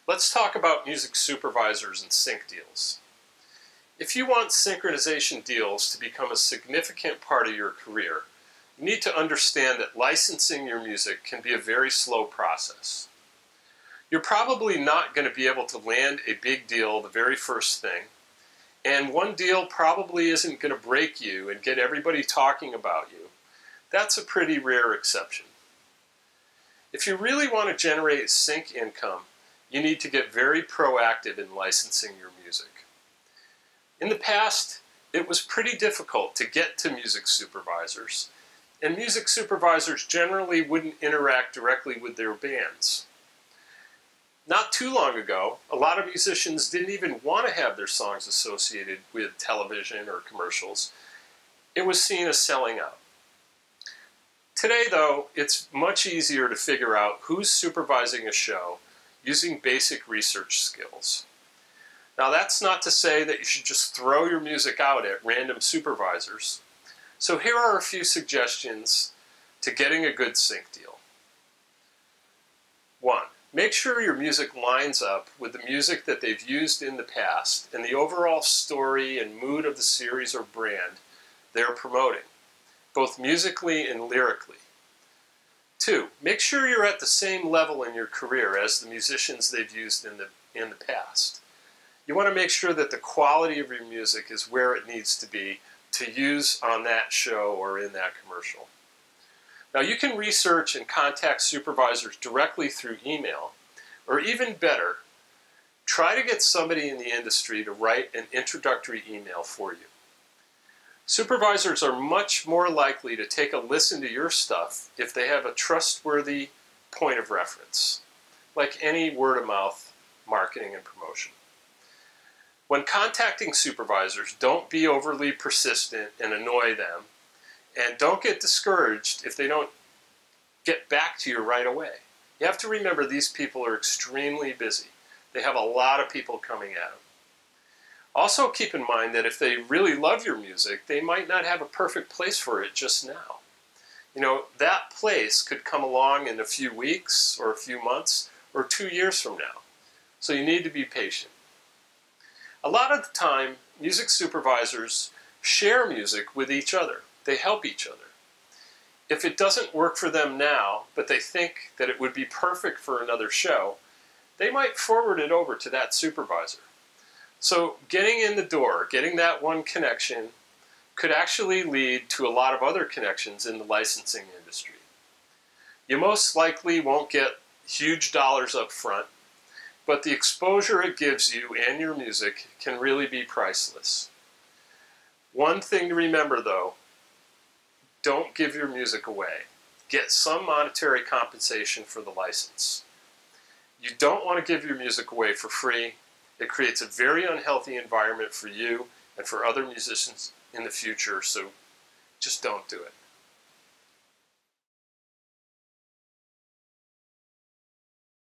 Let's talk about music supervisors and sync deals. If you want synchronization deals to become a significant part of your career, you need to understand that licensing your music can be a very slow process. You're probably not going to be able to land a big deal the very first thing, and one deal probably isn't going to break you and get everybody talking about you. That's a pretty rare exception. If you really want to generate sync income, you need to get very proactive in licensing your music. In the past, it was pretty difficult to get to music supervisors, and music supervisors generally wouldn't interact directly with their bands. Not too long ago, a lot of musicians didn't even want to have their songs associated with television or commercials. It was seen as selling out. Today, though, it's much easier to figure out who's supervising a show using basic research skills. Now, that's not to say that you should just throw your music out at random supervisors. So here are a few suggestions to getting a good sync deal. 1. Make sure your music lines up with the music that they've used in the past and the overall story and mood of the series or brand they're promoting, both musically and lyrically. 2. Make sure you're at the same level in your career as the musicians they've used in the past. You want to make sure that the quality of your music is where it needs to be to use on that show or in that commercial. Now, you can research and contact supervisors directly through email, or even better, try to get somebody in the industry to write an introductory email for you. Supervisors are much more likely to take a listen to your stuff if they have a trustworthy point of reference, like any word-of-mouth marketing and promotion. When contacting supervisors, don't be overly persistent and annoy them, and don't get discouraged if they don't get back to you right away. You have to remember these people are extremely busy. They have a lot of people coming at them. Also keep in mind that if they really love your music, they might not have a perfect place for it just now. You know, that place could come along in a few weeks or a few months or 2 years from now. So you need to be patient. A lot of the time, music supervisors share music with each other. They help each other. If it doesn't work for them now, but they think that it would be perfect for another show, they might forward it over to that supervisor. So getting in the door, getting that one connection, could actually lead to a lot of other connections in the licensing industry. You most likely won't get huge dollars up front, but the exposure it gives you and your music can really be priceless. One thing to remember though, don't give your music away. Get some monetary compensation for the license. You don't want to give your music away for free. It creates a very unhealthy environment for you and for other musicians in the future, so just don't do it.